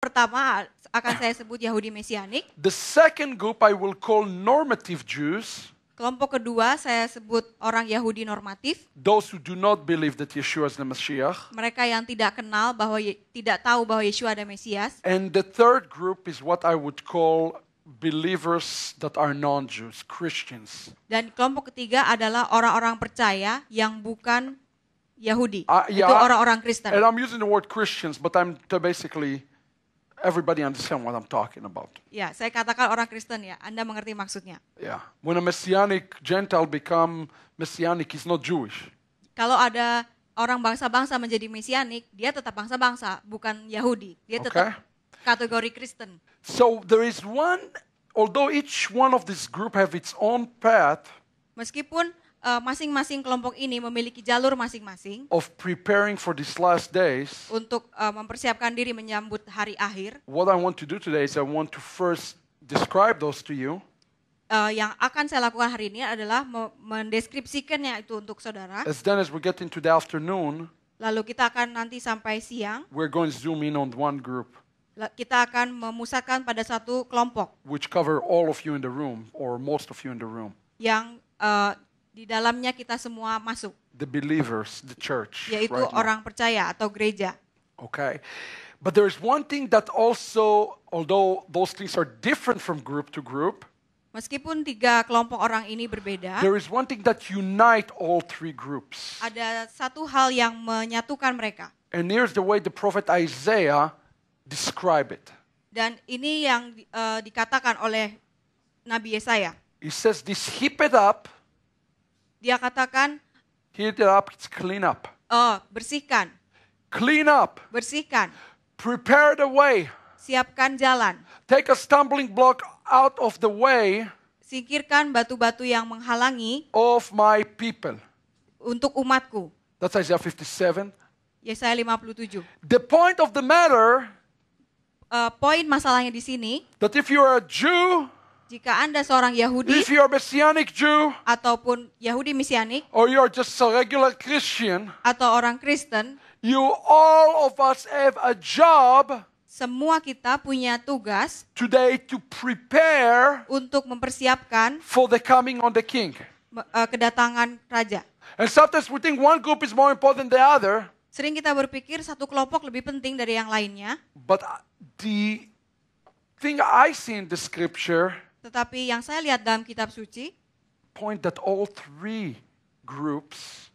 Pertama akan saya sebut Yahudi Mesianik. The second group I will call normative Jews. Kelompok kedua saya sebut orang Yahudi normatif. Those who do not believe that Yeshua is the Messiah. Mereka yang tidak kenal bahwa tidak tahu bahwa Yeshua ada Mesias. And the third group is what I would call believers that are non-Jews, Christians. Dan kelompok ketiga adalah orang-orang percaya yang bukan Yahudi. Yeah, Itu orang-orang Kristen. And I'm using the word Christians, but I'm basically everybody understand what I'm talking about. Ya, saya katakan orang Kristen ya. Anda mengerti maksudnya. Yeah. When a Messianic Gentile become Messianic, he's not Jewish. Kalau ada orang bangsa-bangsa menjadi Mesianik, dia tetap bangsa-bangsa, bukan Yahudi. Dia tetap kategori Kristen. So there is one, although each one of this group have its own path, meskipun masing-masing kelompok ini memiliki jalur masing-masing of preparing for these last days, untuk mempersiapkan diri menyambut hari akhir. What I want to do today is I want to first describe those to you. Yang akan saya lakukan hari ini adalah mendeskripsikannya itu untuk saudara. As then as we get into the afternoon, lalu kita akan nanti sampai siang, we're going to zoom in on one group. Kita akan memusatkan pada satu kelompok. Which cover all of you in the room or most of you in the room. Yang di dalamnya kita semua masuk. The believers, the church. Yaitu orang percaya atau gereja. Okay. But there is one thing that also, although those things are different from group to group, meskipun tiga kelompok orang ini berbeda, there is one thing that unite all three groups. Ada satu hal yang menyatukan mereka. And here's the way the prophet Isaiah describe it. Dan ini yang dikatakan oleh Nabi Yesaya. He says this heap it up. Dia katakan, heat it up, it's clean up. Bersihkan. Clean up. Bersihkan. Prepare the way. Siapkan jalan. Take a stumbling block out of the way. Singkirkan batu-batu yang menghalangi of my people. Untuk umatku. That's Isaiah 57. Yesaya 57. The point of the matter, poin masalahnya di sini, that if you are a Jew, jika Anda seorang Yahudi, if you are a Messianic Jew, ataupun Yahudi Mesianik, or you are just a regular Christian, atau orang Kristen, you all of us have a job. Semua kita punya tugas today to prepare untuk mempersiapkan for the coming on the King. Kedatangan Raja. And sometimes we think one group is more important than the other. Sering kita berpikir satu kelompok lebih penting dari yang lainnya. But the thing I see in the scripture, tetapi yang saya lihat dalam kitab suci, point that all three groups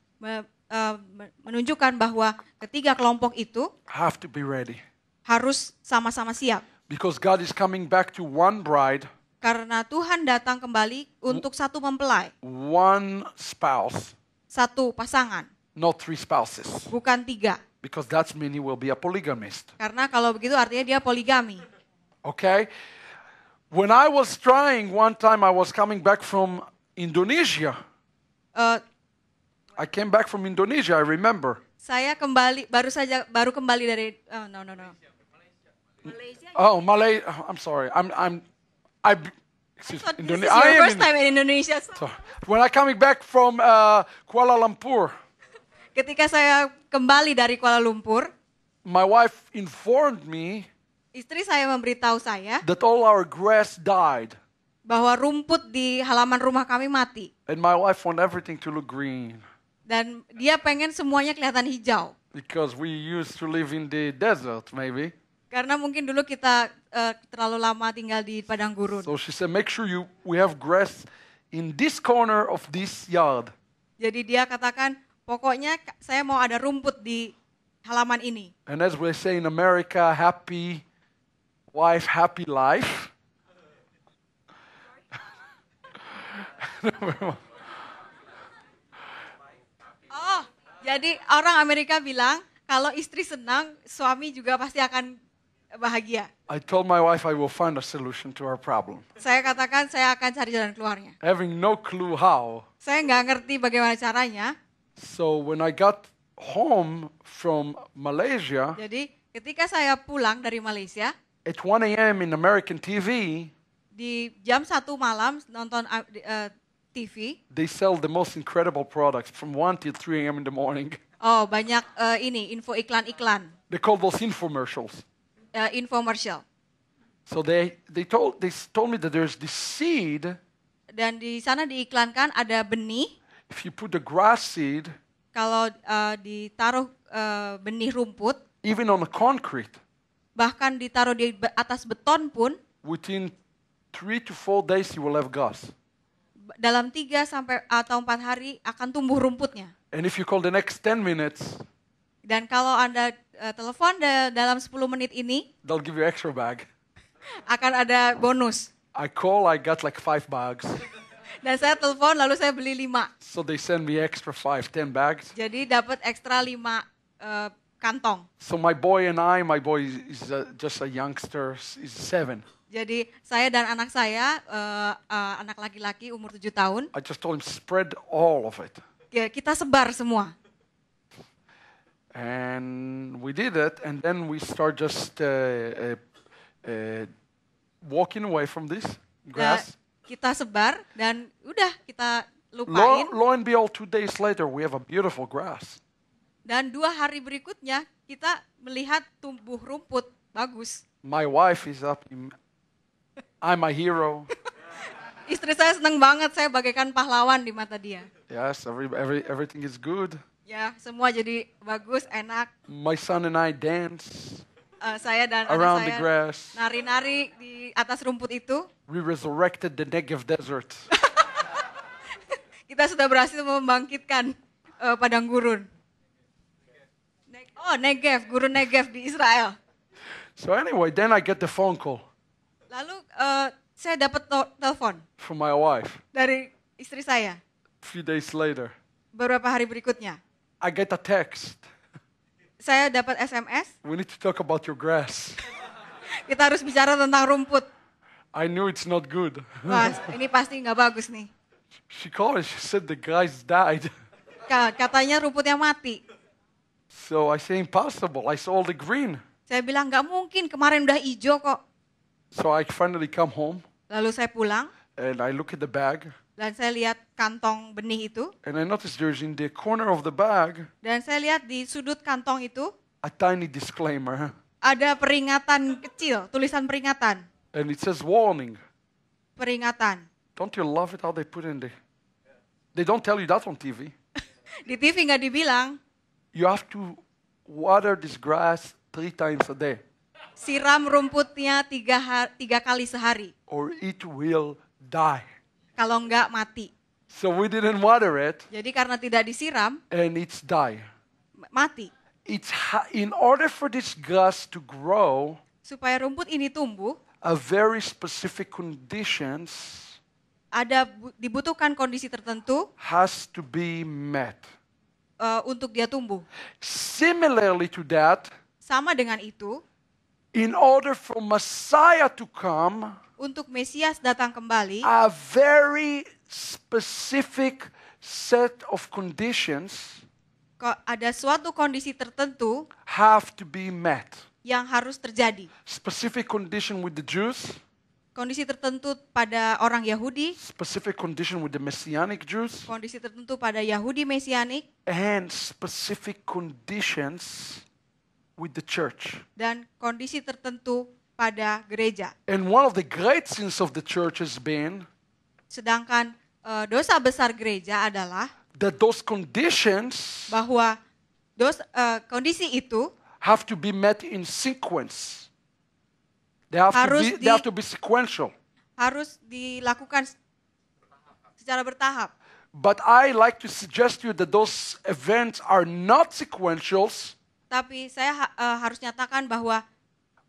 menunjukkan bahwa ketiga kelompok itu have to be ready. Harus sama-sama siap. Because God is coming back to one bride. Karena Tuhan datang kembali untuk satu mempelai. One spouse. Satu pasangan. Not three spouses. Bukan tiga. Because that means he will be a polygamist. Karena kalau begitu artinya dia poligami. Okay? When I was trying, one time I was coming back from Indonesia. I came back from Indonesia, I remember. Saya baru kembali dari Malaysia. Oh, Malaysia. I'm sorry. This is your first time in Indonesia. So, when I coming back from Kuala Lumpur. Ketika saya kembali dari Kuala Lumpur, my wife informed me. Istri saya memberitahu saya that all our grass died. Bahwa rumput di halaman rumah kami mati. And my wife want everything to look green. Dan dia pengen semuanya kelihatan hijau. Because we used to live in the desert, maybe. Karena mungkin dulu kita terlalu lama tinggal di padang gurun. So she said, make sure we have grass in this corner of this yard. Jadi dia katakan, pokoknya saya mau ada rumput di halaman ini. And as we say in America, happy wife, happy life. Oh, jadi orang Amerika bilang kalau istri senang, suami juga pasti akan bahagia. I told my wife I will find a solution to our problem. Saya katakan saya akan cari jalan keluarnya. Having no clue how. Saya nggak ngerti bagaimana caranya. So when I got home from Malaysia. Jadi ketika saya pulang dari Malaysia. At 1 a.m. in American TV. Di jam 1 malam nonton TV. They sell the most incredible products from 1 till 3 a.m. in the morning. Oh, banyak info iklan-iklan. They call those infomercials. infomercial. So they told me that there's this seed. Dan di sana diiklankan ada benih. If you put the grass seed, Kalau ditaruh benih rumput, even on the concrete, bahkan ditaruh di atas beton pun, within 3 to 4 days you will have grass. dalam 3 sampai atau 4 hari akan tumbuh rumputnya. And if you call the next 10 minutes, Dan kalau Anda telepon dalam 10 menit ini, they'll give you extra bag. akan ada bonus. I call, I got like 5 bags. Dan saya telepon lalu saya beli 5. So they send me extra 5, 10 bags. Jadi dapat ekstra 5 kantong. So my boy is just a youngster, he's 7. Jadi saya dan anak saya, anak laki-laki umur 7 tahun, I just told him, spread all of it. ya, kita sebar semua. And we did it, and then we start just walking away from this grass. Kita sebar dan udah kita lupain. Lo and behold, 2 days later, we have a beautiful grass. Dan 2 hari berikutnya kita melihat tumbuh rumput bagus. My wife is up. I'm a hero. Istri saya senang banget, saya bagaikan pahlawan di mata dia. Yes, everything is good. Ya, semua jadi bagus, enak. My son and I dance Saya dan around anak the saya grass. nari-nari di atas rumput itu. We resurrected the Negev desert. Kita sudah berhasil membangkitkan padang gurun. Negev, gurun Negev di Israel. So anyway, then I get the phone call Lalu saya dapat telepon from my wife. dari istri saya. A few days later, Beberapa hari berikutnya, I get a text. saya dapat SMS. We need to talk about your grass. Kita harus bicara tentang rumput. I knew it's not good. Wah, ini pasti nggak bagus nih. She called and she said the guys died. Katanya rumputnya mati. So I say impossible. I saw all the green. Saya bilang nggak mungkin, kemarin udah hijau kok. So I finally come home Lalu saya pulang and I look at the bag dan saya lihat kantong benih itu. and I notice there's in the corner of the bag Dan saya lihat di sudut kantong itu a tiny disclaimer ada peringatan kecil, tulisan peringatan. and it says warning. Peringatan. Don't you love it how they put in they don't tell you that on TV. Di TV nggak dibilang, You have to water this grass 3 times a day siram rumputnya 3 kali sehari. or it will die. Kalau nggak mati. So we didn't water it Jadi karena tidak disiram, and it's die. mati. In order for this grass to grow, Supaya rumput ini tumbuh, a very specific conditions dibutuhkan kondisi tertentu has to be met. untuk dia tumbuh. Similarly to that, Sama dengan itu, in order for Messiah to come, untuk Mesias datang kembali, a very specific set of conditions ada suatu kondisi tertentu have to be met. yang harus terjadi. Specific condition with the Jews, Kondisi tertentu pada orang Yahudi, specific condition with the Messianic Jews, kondisi tertentu pada Yahudi Mesianik, and specific conditions with the church. dan kondisi tertentu pada gereja. And one of the great sins of the church has been Sedangkan dosa besar gereja adalah that those conditions bahwa kondisi itu have to be met in sequence. They have to be sequential. harus dilakukan secara bertahap. But I like to suggest to you that those events are not sequentials, Tapi saya harus nyatakan bahwa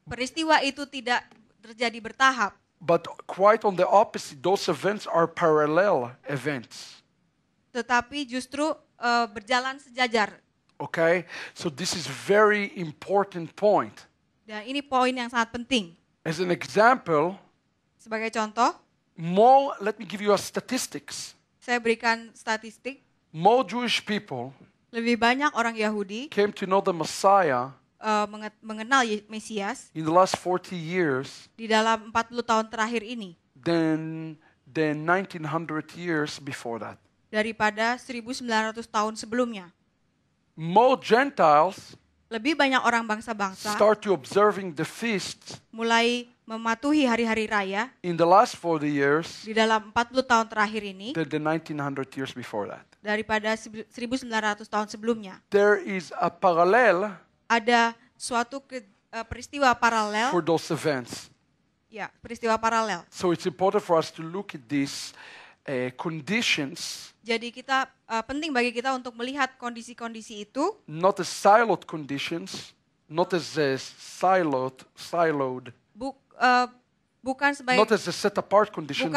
peristiwa itu tidak terjadi bertahap. but quite on the opposite, those events are parallel events. Tetapi justru berjalan sejajar. Okay? So this is very important point. Dan ini poin yang sangat penting. As an example, Sebagai contoh, let me give you a statistics. saya berikan statistik. More Jewish people Lebih banyak orang Yahudi came to know the Messiah mengenal Mesias in the last 40 years di dalam 40 tahun terakhir ini than 1900 years before that. daripada 1900 tahun sebelumnya. More Gentiles lebih banyak orang bangsa-bangsa start to observing the feasts mulai mematuhi hari-hari raya in the last 40 years di dalam 40 tahun terakhir ini than the 1900 years before that. daripada 1900 tahun sebelumnya. There is a parallel Ada suatu peristiwa paralel, for those events. ya, peristiwa paralel. So it's important for us to look at these conditions, Jadi penting bagi kita untuk melihat kondisi-kondisi itu not as siloed conditions, not as siloed, bukan not as a set apart condition,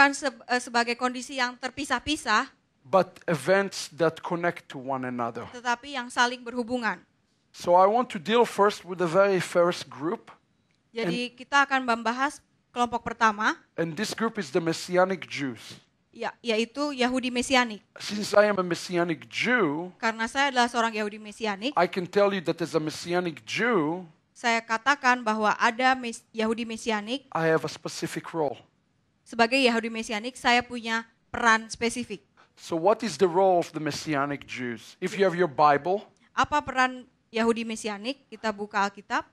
sebagai kondisi yang terpisah-pisah, but events that connect to one another. tetapi yang saling berhubungan. So I want to deal first with the very first group, Jadi kita akan membahas kelompok pertama, and this group is the Messianic Jews. yaitu Yahudi Mesianik. Since I am a Messianic Jew, Karena saya adalah seorang Yahudi Mesianik, I can tell you that as a Messianic Jew, saya katakan bahwa ada Yahudi Mesianik. I have a specific role. Sebagai Yahudi Mesianik, saya punya peran spesifik. So what is the role of the Messianic Jews? If you have your Bible, Apa peran Yahudi Mesianik? Kita buka Alkitab.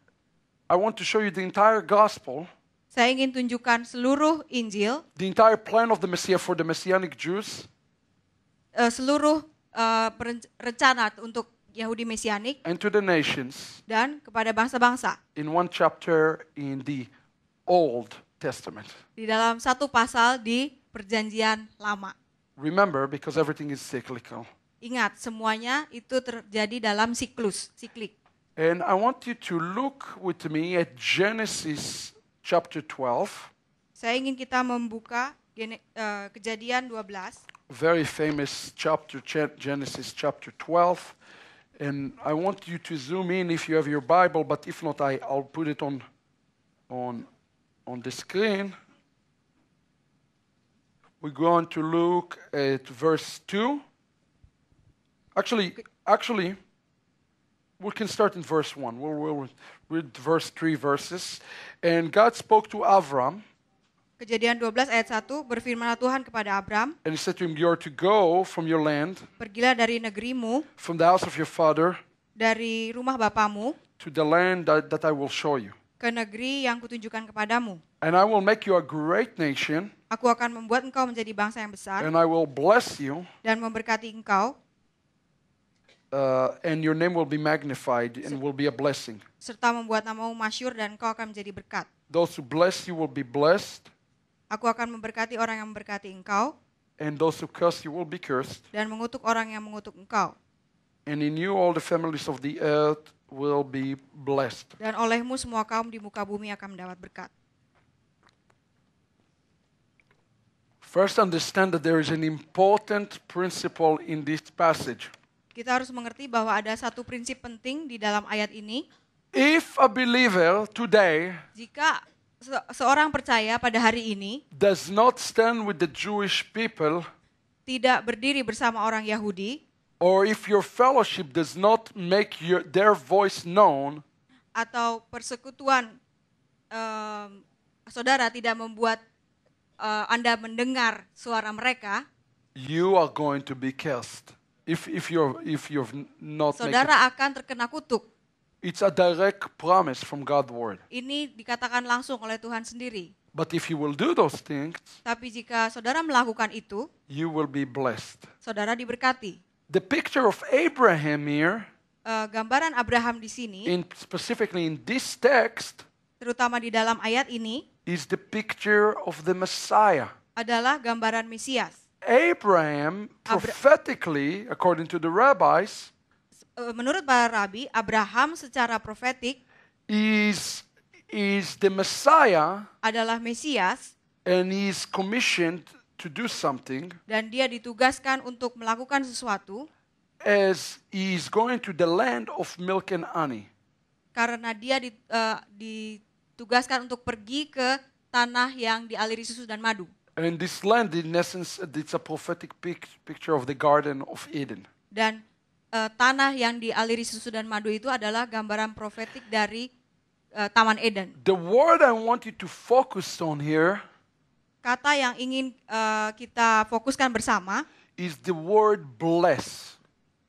I want to show you the entire gospel, Saya ingin tunjukkan seluruh Injil, the entire plan of the Messiah for the Messianic Jews, seluruh rencana untuk Yahudi Mesianik and to the nations dan kepada bangsa-bangsa in one chapter in the Old Testament. di dalam satu pasal di Perjanjian Lama. Remember, because everything is cyclical. Ingat, semuanya itu terjadi dalam siklik. And I want you to look with me at Genesis chapter 12, Saya ingin kita membuka Kejadian 12, very famous chapter, Genesis chapter 12. And I want you to zoom in if you have your Bible, but if not, I'll put it on the screen. We're going to look at verse 2. Actually, we can start in verse 1. We'll read verse 3 verses. And God spoke to Avram, Kejadian 12 ayat 1, berfirmanlah Tuhan kepada Abram, and he said to him, "You are to go from your land, pergilah dari negerimu, from the house of your father, dari rumah bapamu, to the land that I will show you. ke negeri yang kutunjukkan kepadamu. And I will make you a great nation, Aku akan membuat engkau menjadi bangsa yang besar, and I will bless you, dan memberkati engkau, and your name will be magnified and will be a blessing. serta membuat namamu masyhur dan engkau akan menjadi berkat. Those who bless you will be blessed, Aku akan memberkati orang yang memberkati engkau, and those who curse you will be cursed. dan mengutuk orang yang mengutuk engkau. And in you all the families of the earth will be blessed." Dan olehmu semua kaum di muka bumi akan mendapat berkat. First, understand that there is an important principle in this passage. Kita harus mengerti bahwa ada satu prinsip penting di dalam ayat ini. If a believer today Jika seorang percaya pada hari ini does not stand with the Jewish people, tidak berdiri bersama orang Yahudi, or if your fellowship does not make their voice known, atau persekutuan saudara tidak membuat Anda mendengar suara mereka, you are going to be cursed. If you've not make it. saudara akan terkena kutuk. It's a direct promise from God's word. Ini dikatakan langsung oleh Tuhan sendiri. But if you will do those things, Tapi jika saudara melakukan itu, you will be blessed. saudara diberkati. The picture of Abraham here, Gambaran Abraham di sini, specifically in this text, terutama di dalam ayat ini, is the picture of the Messiah. adalah gambaran Mesias. Abraham, prophetically, according to the rabbis, Menurut para rabi, Abraham secara profetik is the Messiah, adalah Mesias, and he is commissioned to do something dan dia ditugaskan untuk melakukan sesuatu as he is going to the land of milk and honey. karena dia ditugaskan untuk pergi ke tanah yang dialiri susu dan madu. And this land, in essence, it's a prophetic picture of the Garden of Eden. Dan tanah yang dialiri susu dan madu itu adalah gambaran profetik dari Taman Eden. The word I want you to focus on here Kata yang ingin kita fokuskan bersama is the word bless.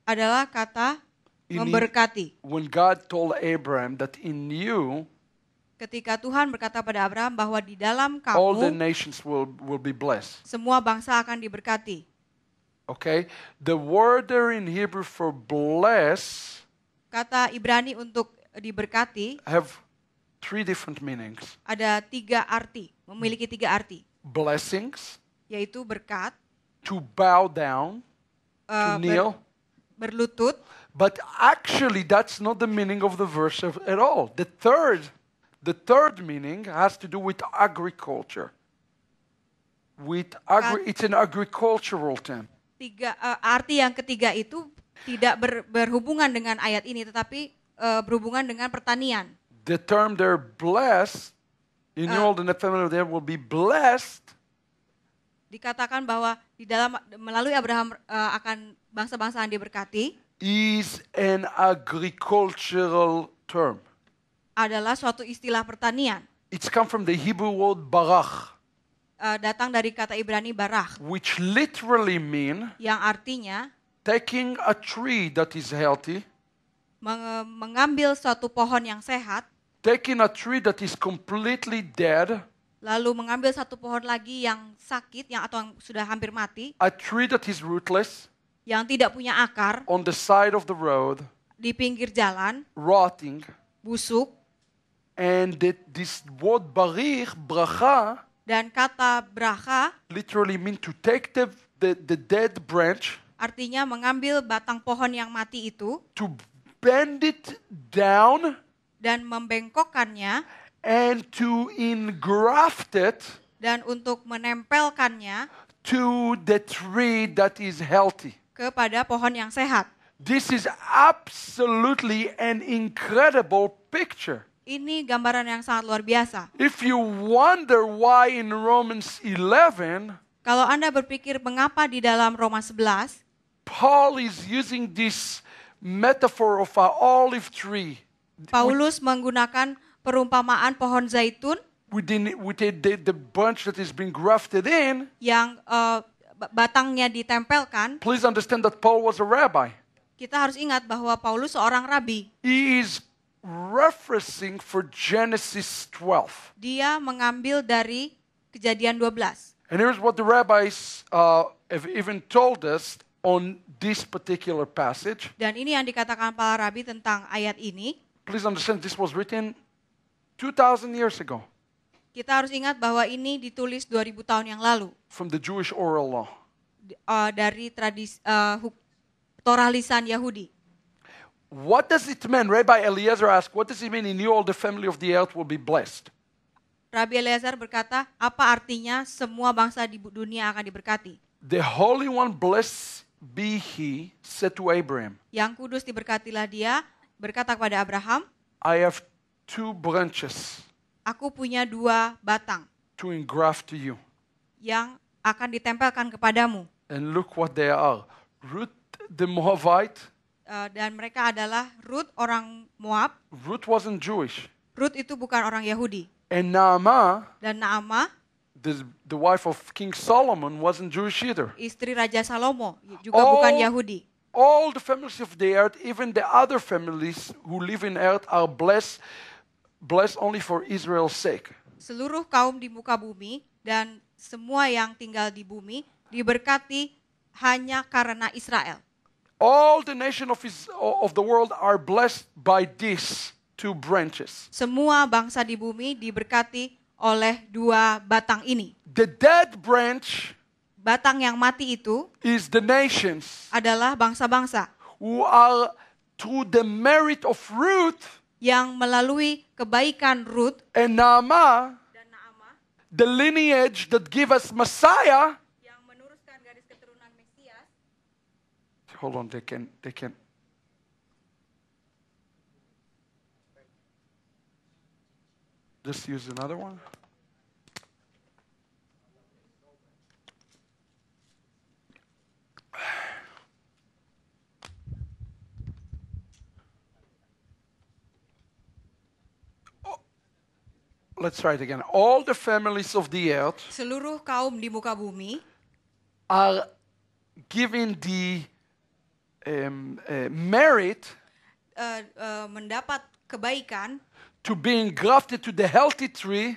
adalah kata memberkati. when God told Abraham that in you Ketika Tuhan berkata pada Abraham bahwa di dalam all the kamu nations will be blessed. semua bangsa akan diberkati. Okay? The word there in Hebrew for bless Kata Ibrani untuk diberkati have three different meanings. ada 3 arti, memiliki 3 arti, Blessings, yaitu berkat, to bow down, to kneel. berlutut, But actually that's not the meaning of the verse at all. The third meaning has to do with agriculture. It's an agricultural term. Arti yang ketiga itu tidak berhubungan dengan ayat ini, tetapi berhubungan dengan pertanian. The term there, blessed, in you all the family there will be blessed. Dikatakan bahwa di dalam melalui Abraham akan bangsa-bangsa yang diberkati. Is an agricultural term. Adalah suatu istilah pertanian. It's come from the Hebrew word barach. Datang dari kata Ibrani barach. Which literally mean yang artinya taking a tree that is healthy, mengambil suatu pohon yang sehat, taking a tree that is completely dead, lalu mengambil satu pohon lagi yang sakit atau yang sudah hampir mati, a tree that is rootless, yang tidak punya akar, on the side of the road, di pinggir jalan, rotting, busuk, and this word bracha, dan kata bracha literally mean to take the dead branch, artinya mengambil batang pohon yang mati itu, to bend it down, dan membengkokkannya, and to engraft it, dan untuk menempelkannya to the tree that is healthy. Kepada pohon yang sehat. This is absolutely an incredible picture. Ini gambaran yang sangat luar biasa. If you wonder why in Romans 11, kalau Anda berpikir mengapa di dalam Roma 11, Paul is using this metaphor of an olive tree. Paulus menggunakan perumpamaan pohon zaitun with the branch that is being grafted in. Yang batangnya ditempelkan. Please understand that Paul was a rabbi. Kita harus ingat bahwa Paulus seorang rabi. He is referencing for Genesis 12. Dia mengambil dari Kejadian 12. And here's what the rabbis have even told us on this particular passage. Dan ini yang dikatakan para rabi tentang ayat ini. Please understand this was written 2,000 years ago. Kita harus ingat bahwa ini ditulis 2000 tahun yang lalu. From the Jewish oral law. Dari tradisi Torah lisan Yahudi. What does it mean? Rabbi Eliezer asked, what does it mean in you all the family of the earth will be blessed? Rabbi Eliezer berkata, apa artinya semua bangsa di dunia akan diberkati? The Holy One, blessed be He, said to Abraham. Yang kudus diberkatilah Dia, berkata kepada Abraham, I have 2 branches. Aku punya 2 batang. To engraft to you. Yang akan ditempelkan kepadamu. And look what they are. Ruth the Moabite. Dan mereka adalah Ruth orang Moab. Ruth wasn't Jewish. Ruth itu bukan orang Yahudi. And Naamah, dan Naamah, the wife of King Solomon, wasn't Jewish either. Istri Raja Salomo juga bukan Yahudi. All the families of the earth, even the other families who live in earth, are blessed only for Israel's sake. Seluruh kaum di muka bumi dan semua yang tinggal di bumi diberkati hanya karena Israel. All the nations of the world are blessed by these 2 branches. Semua bangsa di bumi diberkati oleh 2 batang ini. The dead branch, batang yang mati itu, is the nations, adalah bangsa-bangsa who are through the merit of Ruth, yang melalui kebaikan Ruth and Naamah, dan Naamah, the lineage that give us Messiah. Yang menuruskan garis keturunan Mesias. Hold on, they can. Just use another one. Let's try it again. All the families of the earth, seluruh kaum di muka bumi, are given the merit mendapat kebaikan to being grafted to the healthy tree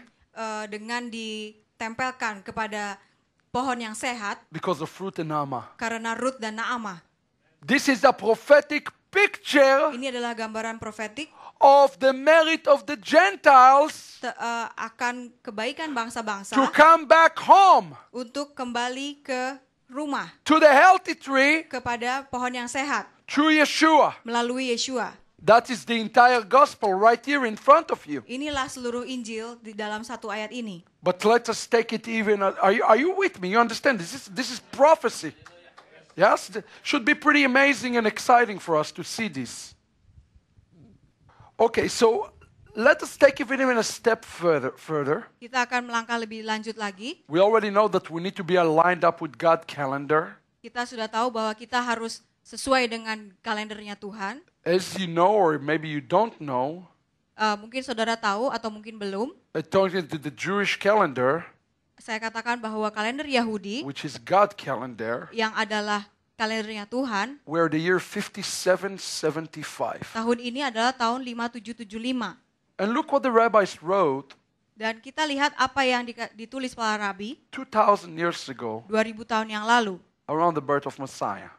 dengan ditempelkan kepada pohon yang sehat because of Ruth and Naamah. karena Rut dan Naamah. This is a prophetic picture Ini adalah gambaran profetik of the merit of the Gentiles akan kebaikan bangsa-bangsa to come back home untuk kembali ke rumah to the healthy tree kepada pohon yang sehat through Yeshua. melalui Yeshua. That is the entire gospel right here in front of you. Inilah seluruh Injil di dalam satu ayat ini. But let us take it even. Are you with me? You understand? This is prophecy. Yes, should be pretty amazing and exciting for us to see this. Okay, so let us take it even a step further. Kita akan melangkah lebih lanjut lagi. We already know that we need to be aligned up with God's calendar. Kita sudah tahu bahwa kita harus sesuai dengan kalendernya Tuhan. As you know, or maybe you don't know, Mungkin saudara tahu atau mungkin belum. according to the Jewish calendar, Saya katakan bahwa kalender Yahudi which is God's calendar, yang adalah kalendernya Tuhan, we're the year 5775. tahun ini adalah tahun 5775. And look what the rabbis wrote Dan kita lihat apa yang ditulis para rabi 2,000 years ago 2000 tahun yang lalu around the birth of Messiah.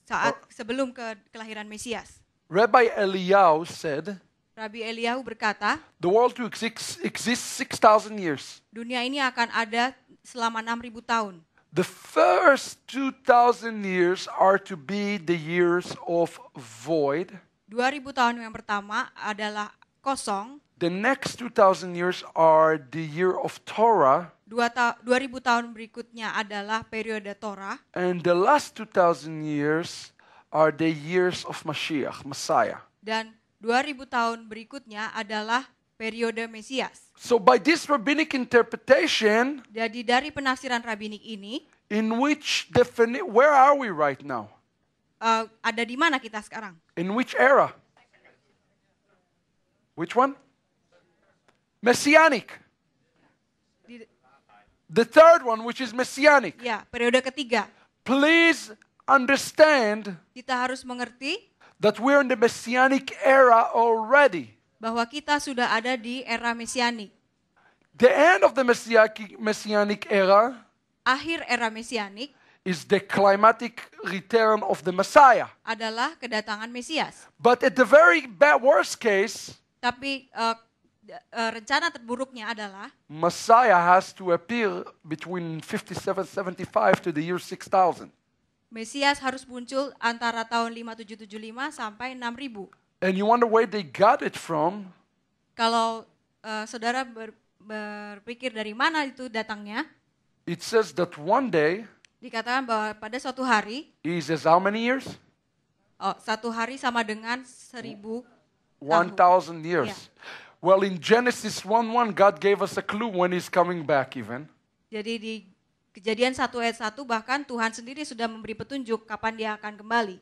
saat sebelum kelahiran Mesias. Rabbi Eliyahu said, Rabi Eliyahu berkata, the world to exist 6,000 years. dunia ini akan ada selama 6000 tahun. The first 2,000 years are to be the years of void. 2000 tahun yang pertama adalah kosong. The next 2,000 years are the year of Torah. 2000 tahun berikutnya adalah periode Torah. And the last 2,000 years are the years of Mashiach, Messiah. Dan 2000 tahun berikutnya adalah periode Mesias. So by this rabbinic interpretation, Jadi dari penafsiran rabbinik ini, in which where are we right now? ada di mana kita sekarang? In which era? Which one? Messianic. Di- The third one, which is Messianic. Ya, periode ketiga. Please understand Kita harus mengerti that we're in the Messianic era already. bahwa kita sudah ada di era Mesianik. The end of the Messianic era Akhir era Mesianik is the climatic return of the Messiah. adalah kedatangan Mesias. But at the very worst case, Tapi rencana terburuknya adalah Messiah has to appear between 5775 to the year 6000. Mesias harus muncul antara tahun 5775 sampai 6000. And you wonder where they got it from? Kalau saudara berpikir dari mana itu datangnya, It says that one day dikatakan bahwa pada suatu hari, is as how many years? satu hari sama dengan 1000 1,000 years. Yeah. Well, in Genesis 1:1, God gave us a clue when He's coming back even. Jadi di Kejadian 1 ayat 1 bahkan Tuhan sendiri sudah memberi petunjuk kapan dia akan kembali.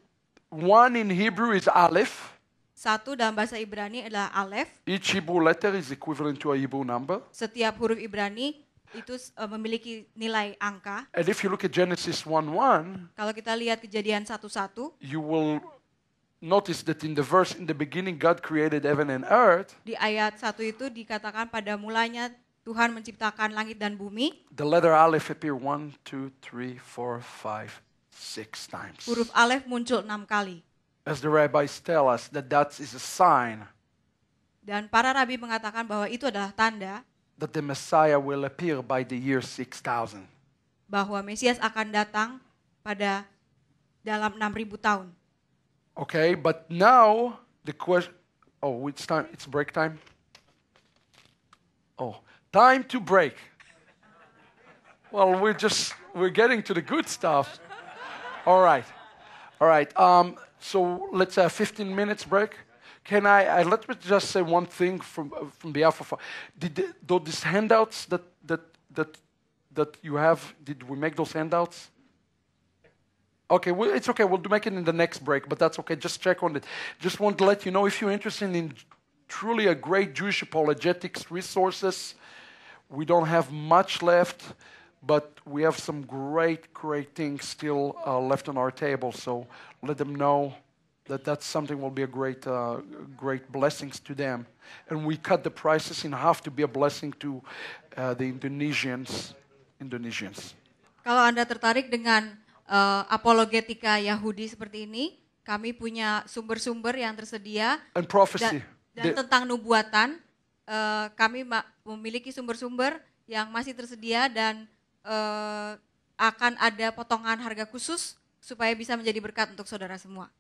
One in Hebrew is Aleph. Satu dalam bahasa Ibrani adalah Aleph. Each Hebrew letter is equivalent to a Hebrew number. Setiap huruf Ibrani itu memiliki nilai angka. And if you look at Genesis 1:1, Kalau kita lihat Kejadian 1:1, you will notice that in the verse, in the beginning, God created heaven and earth. di ayat 1 itu dikatakan pada mulanya Tuhan menciptakan langit dan bumi. The letter Aleph appear 1, 2, 3, 4, 5, 6 times. Huruf Aleph muncul 6 kali. As the rabbis tell us, that is a sign Dan para rabi mengatakan bahwa itu adalah tanda that the Messiah will appear by the year 6000. bahwa Mesias akan datang pada dalam 6000 tahun. Okay, but now the question, it's time, it's break time. Time to break. Well, we're getting to the good stuff. All right. So let's have 15 minutes break. Can let me just say one thing from behalf of, those handouts that you have, did we make those handouts? Okay, it's okay. We'll make it in the next break, but that's okay. Just check on it. Just want to let you know if you're interested in truly a great Jewish apologetics resources, we don't have much left, but we have some great things still left on our table. So let them know That's something will be a great blessings to them, and we cut the prices in half to be a blessing to the Indonesians. Kalau Anda tertarik dengan apologetika Yahudi seperti ini, kami punya sumber-sumber yang tersedia. And prophecy. Dan tentang nubuatan, kami memiliki sumber-sumber yang masih tersedia dan akan ada potongan harga khusus supaya bisa menjadi berkat untuk saudara semua.